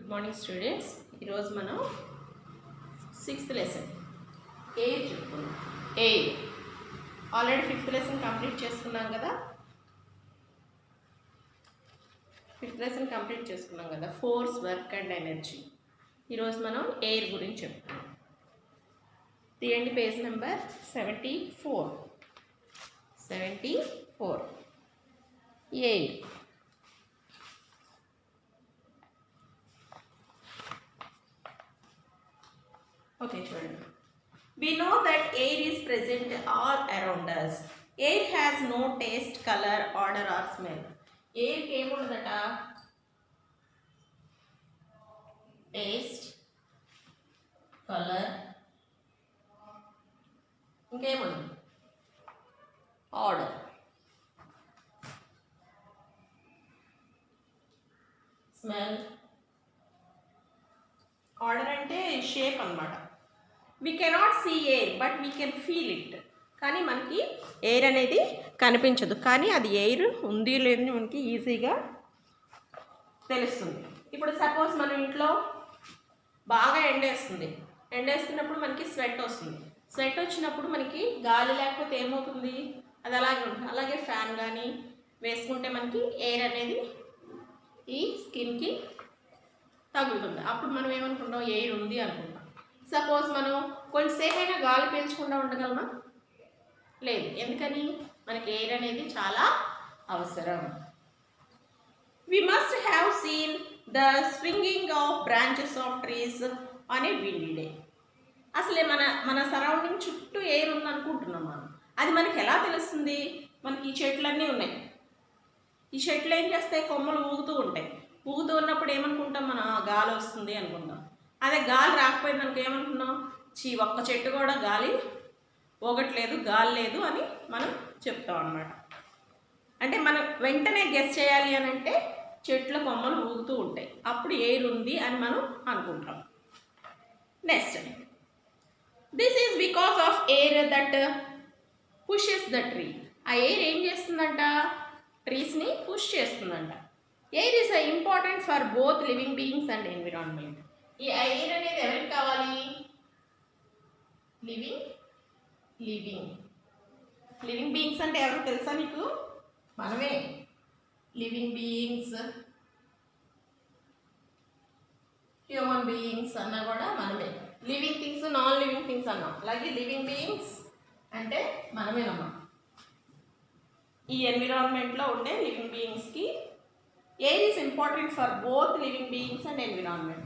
Good morning students. ఈరోజు మనం 6th lesson air చెప్పుకున్నాం. Air already 5th lesson complete చేసుకున్నాం కదా. 5th లెసన్ కంప్లీట్ చేసుకున్నాం కదా, ఫోర్స్, వర్క్ అండ్ ఎనర్జీ. ఈరోజు మనం ఎయిర్ గురించి చెప్పుకున్నాం. తీయండి page number 74. Air. Okay, children. We know that air is present all around us. Air has no taste, color, odor or smell. Air came on that taste, color, came on odor, smell. Odour అంటే shape అన్నమాట. We cannot see air but we can feel it. కానీ మనకి air అనేది కనిపించదు, కానీ అది air ఉంది లేదని మనకి ఈజీగా తెలుస్తుంది. ఇప్పుడు సపోజ్ మన ఇంట్లో బాగా ఎండేస్తున్నప్పుడు మనకి స్వెట్ వస్తుంది. స్వెట్ వచ్చినప్పుడు మనకి గాలి లేకపోతే ఏమవుతుంది, అది అలాగే ఉంటుంది. అలాగే ఫ్యాన్ కానీ వేసుకుంటే మనకి ఎయిర్ అనేది ఈ స్కిన్కి తగులుతుంది. అప్పుడు మనం ఏమనుకుంటాం, ఎయిర్ ఉంది అనుకుంటాం. సపోజ్ మనం కొంచెంసేపు అయినా గాలి పీల్చకుండా ఉండగలమా? లేదు. ఎందుకని? మనకి ఎయిర్ అనేది చాలా అవసరం. We must have seen the swinging of branches of trees on a windy day. అసలే మన సరౌండింగ్ చుట్టూ ఎయిర్ ఉంది అనుకుంటున్నాం మనం. అది మనకి ఎలా తెలుస్తుంది? మనకి ఈ చెట్లన్నీ ఉన్నాయి. ఈ చెట్లు ఏం చేస్తాయి? కొమ్మలు ఊగుతూ ఉంటాయి. ఊగుతూ ఉన్నప్పుడు ఏమనుకుంటాం, మన గాలి వస్తుంది అనుకుంటాం. అదే గాలి రాకపోయింది అనుకో ఏమనుకున్నాం, ఒక్క చెట్టు కూడా గాలి ఊగట్లేదు, గాలి లేదు అని మనం చెప్తాం అన్నమాట. అంటే మనం వెంటనే గెస్ చేయాలి అని అంటే చెట్ల కొమ్మలు ఊగుతూ ఉంటాయి, అప్పుడు ఎయిర్ ఉంది అని మనం అనుకుంటాం. Next, this is because of air that pushes the tree. ఆ ఎయిర్ ఏం చేస్తుందంట? ట్రీస్ని పుష్ చేస్తుందంట. Air is important for both living beings and environment. ఈ ఎయిర్ అనేది ఎవరికి కావాలి? లివింగ్ బీయింగ్స్ అంటే ఎవరు తెలుసా మీకు? మనమే. లివింగ్ బీయింగ్స్, హ్యూమన్ బీయింగ్స్ అన్నా కూడా మనమే. Living things, non living things అన్నాం. అలాగే లివింగ్ బీయింగ్స్ అంటే మనమేనమ్మా. ఈ ఎన్విరాన్మెంట్లో ఉండే లివింగ్ బీయింగ్స్కి air is important for both living beings and environment.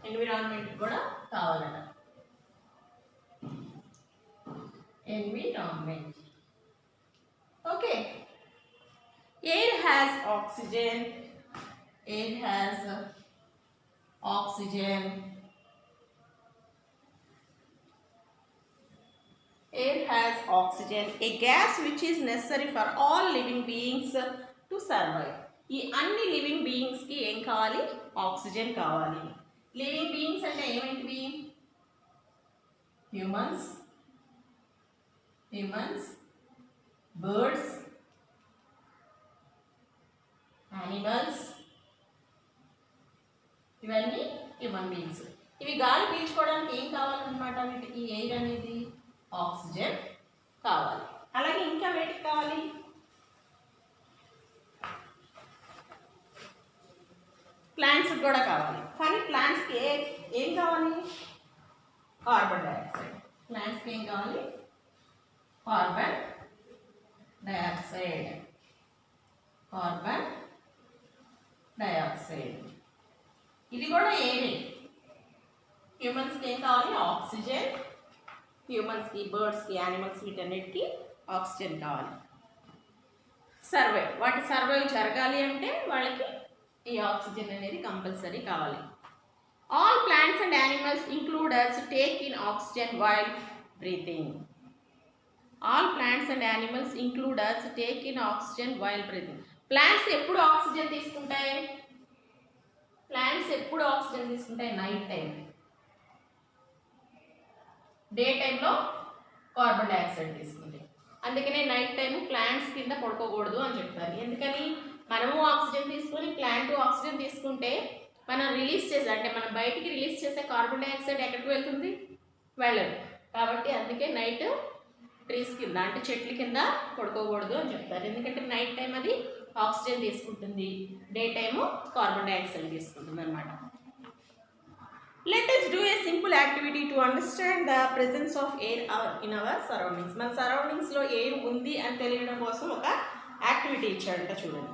Environment కూడా కావాలట. Environment. Okay. Air has oxygen. Air has oxygen. Air has oxygen, a gas which is necessary for all living beings to survive. ఈ అన్ని living బీయింగ్స్కి ఏం కావాలి? Oxygen కావాలి. Living beings అంటే ఏమేంటివి? Humans, birds, animals, ఇవన్నీ human beings. ఇవి గాలి పీల్చుకోవడానికి ఏం కావాలన్నమాట? వీటికి ఎయిర్ అనేది ఆక్సిజన్ కావాలి. అలాగే ఇంకా వేటికి కావాలి? ప్లాంట్స్కి కూడా కావాలి. కానీ ప్లాంట్స్కి ఏం కావాలి? Carbon dioxide. ప్లాంట్స్కి ఏం కావాలి? Carbon dioxide. ఇది కూడా ఏరే. హ్యూమన్స్కి ఏం కావాలి? ఆక్సిజన్. హ్యూమన్స్కి, బర్డ్స్కి, యానిమల్స్ వీటన్నిటికీ ఆక్సిజన్ కావాలి. వాటి సర్వైవ్ జరగాలి అంటే వాళ్ళకి ఈ ఆక్సిజన్ అనేది కంపల్సరీ కావాలి. All plants and animals including us take in oxygen while breathing. All plants and animals including us take in oxygen while breathing. Plants ఎప్పుడు ఆక్సిజన్ తీసుకుంటాయి? Night time. డే టైంలో కార్బన్ డైఆక్సైడ్ తీసుకుంటాయి. అందుకనే నైట్ టైం ప్లాంట్స్ కింద పడుకోకూడదు అని చెప్తారు. ఎందుకని? మనము ఆక్సిజన్ తీసుకొని ప్లాంట్ ఆక్సిజన్ తీసుకుంటే మనం రిలీజ్ చేసే అంటే మనం బయటికి రిలీజ్ చేసే కార్బన్ డైఆక్సైడ్ ఎక్కడికి వెళ్తుంది, వెళ్ళదు. కాబట్టి అందుకే నైట్ ట్రీస్ కింద అంటే చెట్ల కింద పడుకోకూడదు అని చెప్తారు. ఎందుకంటే నైట్ టైం అది ఆక్సిజన్ తీసుకుంటుంది, డే టైము కార్బన్ డైఆక్సైడ్ తీసుకుంటుంది అనమాట. Let us do a simple activity to understand the presence of air in our surroundings. మన సరౌండింగ్స్లో ఎయిర్ ఉంది అని తెలియడం కోసం ఒక యాక్టివిటీ ఇచ్చాడంట చూడండి.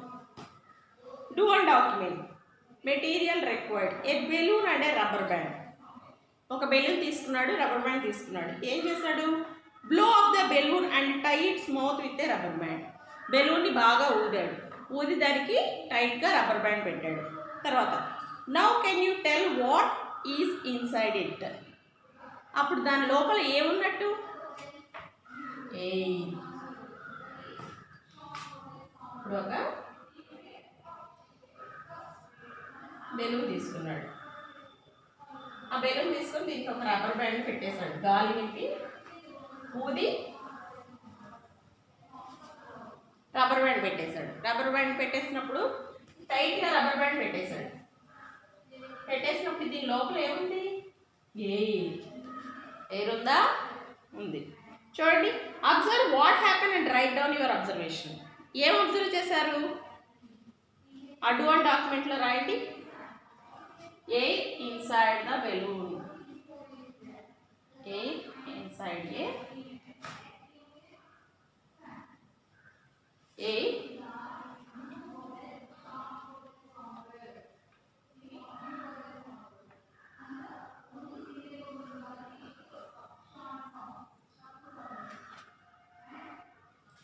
Do one document. Material required. A balloon and a rubber band. ఒక బెలూన్ తీసుకున్నాడు, రబ్బర్ బ్యాండ్ తీసుకున్నాడు. ఏం చేశాడు? Blow off the balloon and tie its mouth with a rubber band. బెలూన్ని బాగా ఊదాడు, ఊది దానికి టైట్గా రబ్బర్ బ్యాండ్ పెట్టాడు. తర్వాత now can you tell what is inside it. అప్పుడు దాని లోపల ఏమున్నట్టు? ఇప్పుడు ఒక బెలూన్ తీసుకున్నాడు, ఆ బెలూన్ తీసుకొని దీనికి ఒక రబ్బర్ బ్యాండ్ పెట్టేశాడు. గాలి నింపి ఊది రబ్బర్ బ్యాండ్ పెట్టేశాడు. రబ్బర్ బ్యాండ్ పెట్టేసినప్పుడు టైట్గా రబ్బర్ బ్యాండ్ పెట్టేశాడు. పెట్టేసినప్పుడు దీని లోపల ఏముంది? ఎయిర్ ఉందా? ఉంది. చూడండి, observe what happen and right down your observation. ఏం అబ్జర్వ్ చేశారు? అడ్డు వన్ డాక్యుమెంట్లో రాయండి. Air inside the balloon. Air inside a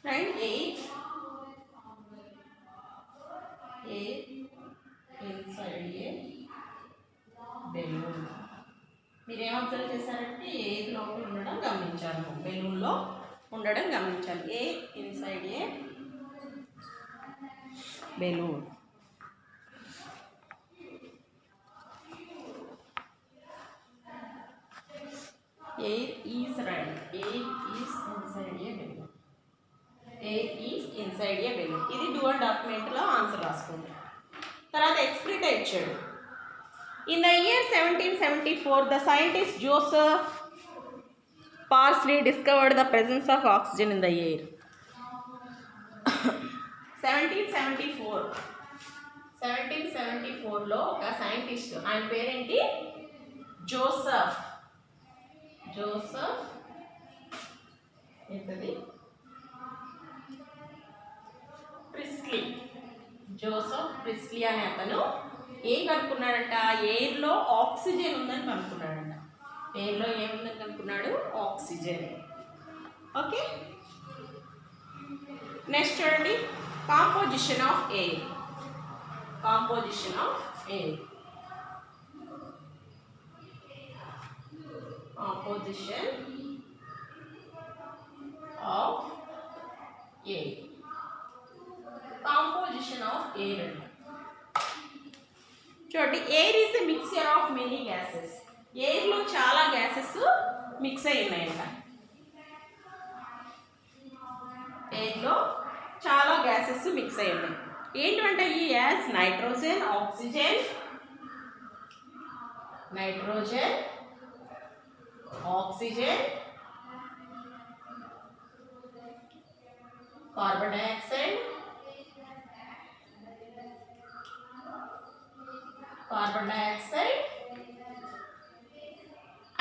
right? Air inside a balloon. మీరేం అబ్జర్వ్ చేశారంటే ఎయిర్ లోపల ఉండడం గమనించారు, బెలూన్లో ఉండడం గమనించాలి. A inside a balloon. Air is right. Air is inside a balloon. Air is inside a balloon. ఇది dual డాక్యుమెంట్లో ఆన్సర్ రాసుకోండి. తర్వాత ఎక్స్ప్రెట్ ఇచ్చాడు. In the year 1774, the scientist Joseph Parsley discovered the presence of oxygen in the air. 1774లో ఒక scientist, ఆయన పేరేంటి? Joseph ఏంటది? Priestley. Joseph Priestley అనే అతను ఏం కనుక్కున్నాడంట? ఎయిర్లో ఆక్సిజన్ ఉందని కనుక్కున్నాడంట. ఎయిర్లో ఏముందని కనుక్కున్నాడు? ఆక్సిజన్. ఓకే, నెక్స్ట్ చూడండి, composition of air. Composition of air. Composition of air. Composition of air అంట. చూడండి, air is a mixture of many gases. ఎయిర్లో చాలా గ్యాసెస్ మిక్స్ అయి ఉన్నాయంట. ఎయిర్లో చాలా గ్యాసెస్ మిక్స్ అయి ఉన్నాయి. ఏంటంటే ఈ gas nitrogen, oxygen, carbon dioxide,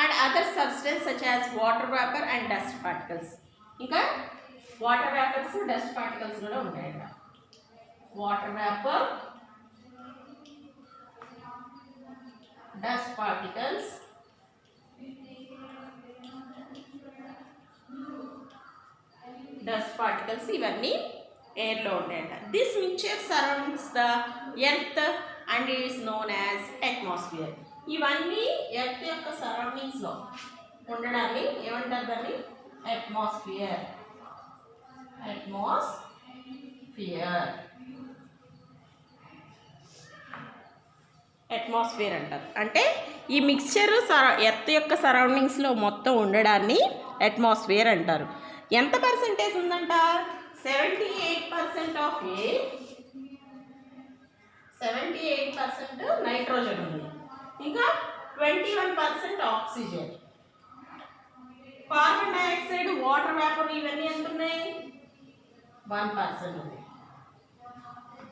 and other substances such as water vapor and dust particles. ఇంకా వాటర్ వేపర్స్, డస్ట్ పార్టికల్స్ కూడా ఉంటాయంట. వాటర్ వేపర్, డస్ట్ పార్టికల్స్, ఇవన్నీ ఎయిర్లో ఉంటాయంట. This mixture surrounds the earth and is known as atmosphere. ఇవన్నీ earth యొక్క సరౌండింగ్స్లో ఉండడాన్ని ఏమంటారు? దాన్ని అట్మాస్ఫియర్ అంటారు. అంటే ఈ మిక్స్చర్ ఎర్త్ యొక్క సరౌండింగ్స్లో మొత్తం ఉండడాన్ని అట్మాస్ఫియర్ అంటారు. ఎంత పర్సెంటేజ్ ఉందంట? 78% ఆఫ్ ఎయిర్, 78% నైట్రోజన్ ఉంది, ఇంకా 21% oxygen. Carbon dioxide, water vapour ఇవన్నీ ఎంత ఉన్నాయి? 1% ఉంది.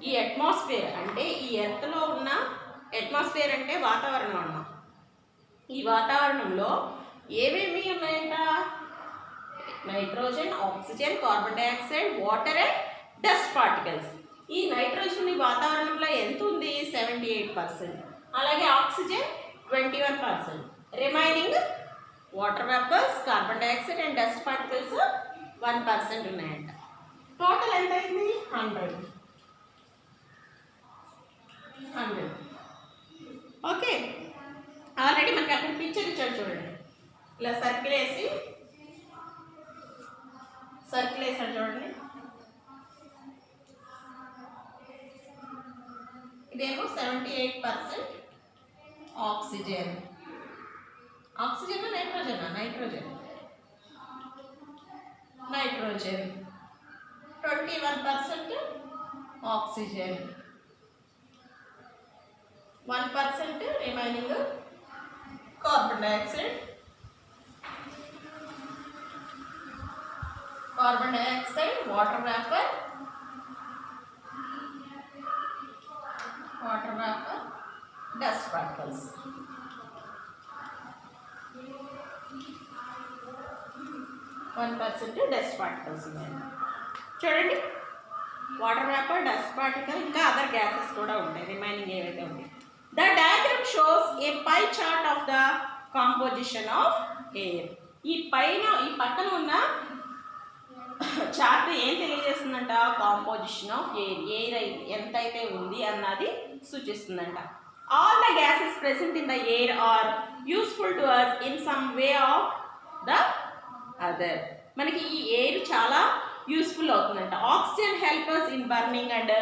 ఈ అట్మాస్ఫియర్ అంటే ఈ ఎర్త్లో ఉన్న అట్మాస్ఫియర్ అంటే వాతావరణం అన్నమాట. ఈ వాతావరణంలో ఏమేమి ఉన్నాయంట? Nitrogen, oxygen, carbon dioxide, water and dust particles. ఈ నైట్రోజన్ ఈ వాతావరణంలో ఎంత ఉంది? 78%. అలాగే oxygen 21%. Remaining water vapours, carbon dioxide and dust particles 1% ఉన్నాయంట. టోటల్ ఎంత అయింది? 100. ఓకే, ఆల్రెడీ మనకి అక్కడ పిక్చర్ ఇచ్చాడు చూడండి. ఇలా సర్కిల్ వేసాడు చూడండి. ఇదేమో 78% oxygen. Oxygen nitrogen 21% oxygen, 1% remaining carbon dioxide. Water vapour, dust particles. Dust particles ఉన్నాయి చూడండి. వాటర్ వేపర్, డస్ట్ పార్టికల్, ఇంకా అదర్ గ్యాసెస్ కూడా ఉంటాయి రిమైనింగ్ ఏవైతే ఉంటాయి. The diagram shows A pie chart of the composition of air. ఈ పక్కన ఉన్న చార్ట్ ఏం తెలియజేస్తుందంట? కాంపోజిషన్ ఆఫ్ ఎయిర్ ఎంతైతే ఉంది అన్నది సూచిస్తుందంట. All the gases present in the air are useful to us in some way of the other. మనకి ఈ ఎయిర్ చాలా యూస్ఫుల్ అవుతుందంట. Oxygen help us in burning and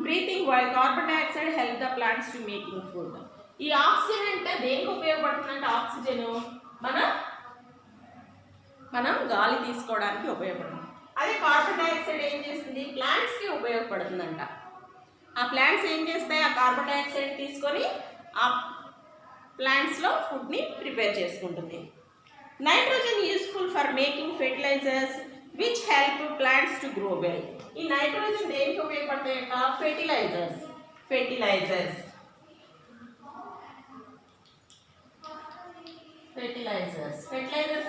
breathing, while carbon dioxide help the plants to making food. ఈ oxygen అంటే దేనికి ఉపయోగపడుతుందంటే oxygen మనం గాలి తీసుకోవడానికి ఉపయోగపడుతుంది. అదే కార్బన్ డైఆక్సైడ్ ఏం చేస్తుంది? ప్లాంట్స్కి ఉపయోగపడుతుందంట. ఆ ప్లాంట్స్ ఏం చేస్తాయి? ఆ కార్బన్ డైఆక్సైడ్ తీసుకొని ఆ ప్లాంట్స్లో ఫుడ్ని ప్రిపేర్ చేసుకుంటుంది. Nitrogen useful for making fertilisers which help plants to grow well. ఈ నైట్రోజన్ దేనికి ఉపయోగపడతాయంట? ఫెర్టిలైజర్స్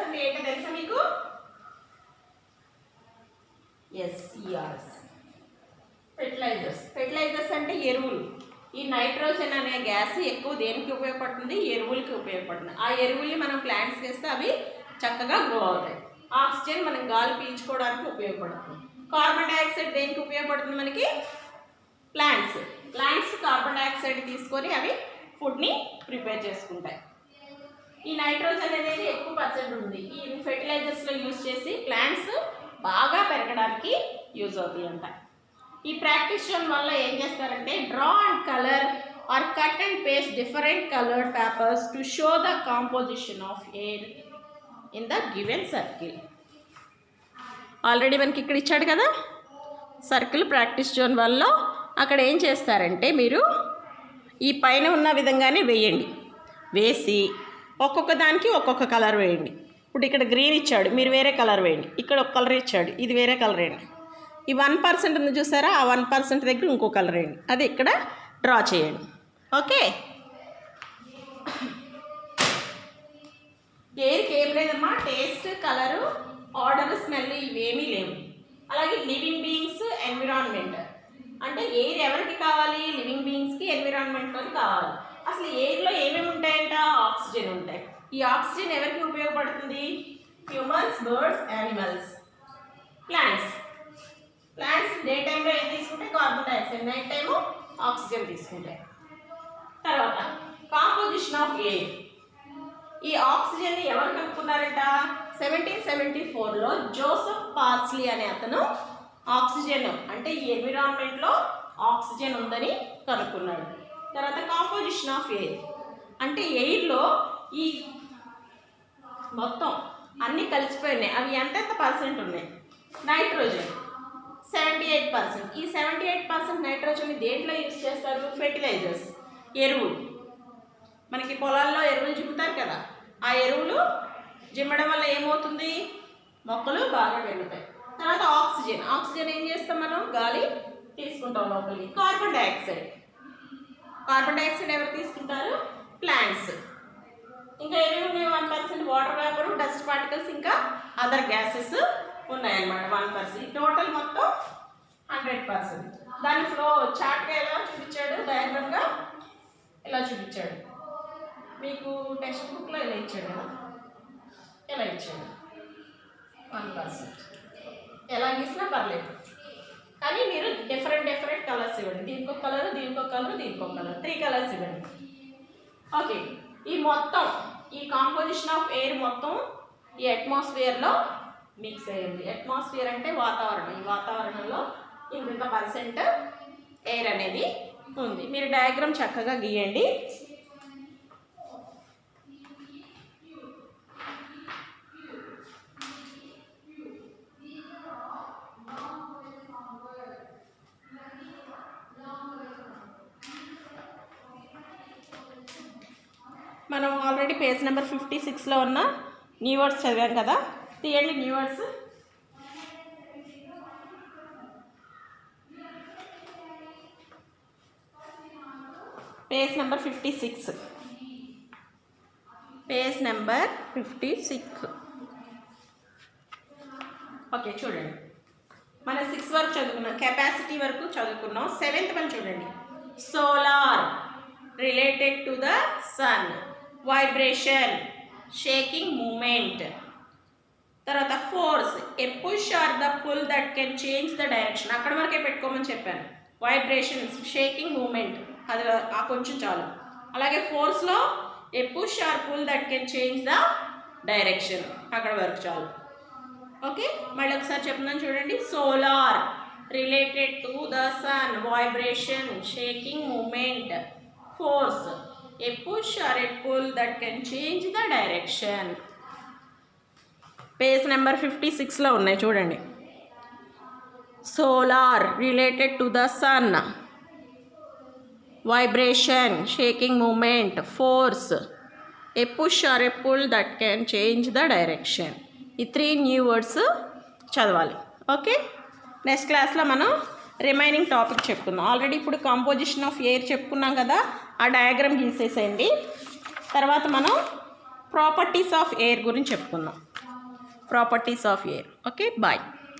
అంటే ఏంటో తెలుసా మీకు? ఫెర్టిలైజర్స్ అంటే ఎరువులు. ఈ నైట్రోజన్ అనే గ్యాస్ ఎక్కువ దేనికి ఉపయోగపడుతుంది? ఎరువులకి ఉపయోగపడుతుంది. ఆ ఎరువుల్ని మనం ప్లాంట్స్కి వేస్తే అవి చక్కగా గ్రో అవుతాయి. ఆక్సిజన్ మనం గాలి పీల్చుకోవడానికి ఉపయోగపడుతుంది. కార్బన్ డైఆక్సైడ్ దేనికి ఉపయోగపడుతుంది? మనకి ప్లాంట్స్ కార్బన్ డైఆక్సైడ్ తీసుకొని అవి ఫుడ్ని ప్రిపేర్ చేసుకుంటాయి. ఈ నైట్రోజన్ అనేది ఎక్కువ పర్సెంట్ ఉంది. ఈ ఫెర్టిలైజర్స్లో యూజ్ చేసి ప్లాంట్స్ బాగా పెరగడానికి యూజ్ అవుతాయి అంట. ఈ ప్రాక్టీస్ వల్ల ఏం చేస్తారంటే draw and colour or cut and paste different coloured papers to show the composition of air in the given circle. Already మనకి ఇక్కడ ఇచ్చాడు కదా సర్కిల్ ప్రాక్టీస్ జోన్ వల్ల. అక్కడ ఏం చేస్తారంటే మీరు ఈ పైన ఉన్న విధంగానే వేసి ఒక్కొక్క దానికి ఒక్కొక్క కలర్ వేయండి. ఇప్పుడు ఇక్కడ గ్రీన్ ఇచ్చాడు, మీరు వేరే కలర్ వేయండి. ఇక్కడ ఒక కలర్ ఇచ్చాడు, ఇది వేరే కలర్ వేయండి. ఈ 1% ఉంది చూసారా, ఆ 1% దగ్గర ఇంకో కలర్ వేయండి. అది ఇక్కడ డ్రా చేయండి. ఓకే, ఎయిర్కి ఏం లేదమ్మా, టేస్ట్, కలరు, ఆర్డర్, స్మెల్ ఇవేమీ లేవు. అలాగే లివింగ్ బీయింగ్స్, ఎన్విరాన్మెంట్. అంటే ఎయిర్ ఎవరికి కావాలి? లివింగ్ బీయింగ్స్కి, ఎన్విరాన్మెంట్లోకి కావాలి. అసలు ఎయిర్లో ఏమేమి ఉంటాయంట? ఆక్సిజన్ ఉంటాయి. ఈ ఆక్సిజన్ ఎవరికి ఉపయోగపడుతుంది? Humans, birds, animals, plants day టైంలో ఏం తీసుకుంటే carbon dioxide, night time oxygen తీసుకుంటాయి. తర్వాత కాంపోజిషన్ ఆఫ్ ఎయిర్. ఈ ఆక్సిజన్ని ఎవరు కనుక్కున్నారంట? 1774లో జోసెఫ్ పార్స్లీ అనే అతను ఆక్సిజన్ అంటే ఈ ఎన్విరాన్మెంట్లో ఆక్సిజన్ ఉందని కనుక్కున్నాడు. తర్వాత కాంపోజిషన్ ఆఫ్ ఎయిర్ అంటే ఎయిర్లో ఈ మొత్తం అన్నీ కలిసిపోయినాయి. అవి ఎంతెంత పర్సెంట్ ఉన్నాయి? నైట్రోజన్ 78%. ఈ 78% నైట్రోజన్ దేంట్లో యూజ్ చేస్తారు? ఫెర్టిలైజర్స్, ఎరువులు. మనకి పొలాల్లో ఎరువులు జిమ్ముతారు కదా, ఆ ఎరువులు జిమ్మడం వల్ల ఏమవుతుంది? మొక్కలు బాగా పెరుగుతాయి. తర్వాత ఆక్సిజన్. ఆక్సిజన్ ఏం చేస్తాం మనం? గాలి తీసుకుంటాం లోపలికి. Carbon dioxide. కార్బన్ డైఆక్సైడ్ ఎవరు తీసుకుంటారు? ప్లాంట్స్. ఇంకా ఏమేమి ఉన్నాయి? 1% వాటర్ వేపర్, డస్ట్ పార్టికల్స్, ఇంకా అదర్ గ్యాసెస్ ఉన్నాయన్నమాట 1%. టోటల్ మొత్తం 100%. దాని ఫ్లో చార్ట్గా ఎలా చూపించాడు? డయాగ్రామ్గా ఎలా చూపించాడు? మీకు టెక్స్ట్ బుక్లో ఎలా ఇచ్చాడు కదా, ఎలా ఇచ్చాడు? 1%. ఎలా గీసినా పర్లేదు, కానీ మీరు డిఫరెంట్ కలర్స్ ఇవ్వండి. దీనికి ఒక కలర్, దీనికి ఒక కలర్, దీనికి ఒక కలర్, 3 కలర్స్ ఇవ్వండి. ఓకే. ఈ మొత్తం ఈ కాంపోజిషన్ ఆఫ్ ఎయిర్ మొత్తం ఈ అట్మాస్ఫియర్లో మిక్స్ అయ్యింది. అట్మాస్ఫియర్ అంటే వాతావరణం. ఈ వాతావరణంలో ఇంత % ఎయిర్ అనేది ఉంది. మీరు డయాగ్రామ్ చక్కగా గీయండి. మనం ఆల్రెడీ పేజ్ నెంబర్ 56లో ఉన్న న్యూ వర్డ్స్ చదివాం కదా, తీయండి new words. Page number 56. Page number 56. Okay, చూడండి. మనం 6 వరకు చదువుకున్నాం, కెపాసిటీ వరకు చదువుకున్నాం. 7th వన్ చూడండి. Solar, related to the sun. Vibration, shaking movement. తర్వాత force, a push or the pull that can change the direction. అక్కడ వరకే పెట్టుకోమని చెప్పాను. వైబ్రేషన్స్, షేకింగ్ మూమెంట్, అది కొంచెం చాలు. అలాగే ఫోర్స్లో a push or pull that can change the direction, అక్కడ వరకు చాలు. ఓకే, మళ్ళీ ఒకసారి చెప్తున్నాను చూడండి. Solar, related to the sun. Vibration, shaking movement. Force, a push or a pull that can change the direction. Page number 56లో ఉన్నాయి చూడండి. Solar, related to the sun. Vibration, shaking movement. Force, a push or a pull that can change the direction. ఈ 3 new words చదవాలి. Okay, next క్లాస్లో మనం remaining topic చెప్పుకుందాం. Already ఇప్పుడు composition of air చెప్పుకున్నాం కదా, ఆ డయాగ్రామ్ గీసేసేయండి. తర్వాత మనం ప్రాపర్టీస్ ఆఫ్ ఎయిర్ గురించి చెప్పుకుందాం. Properties of air. Okay, bye.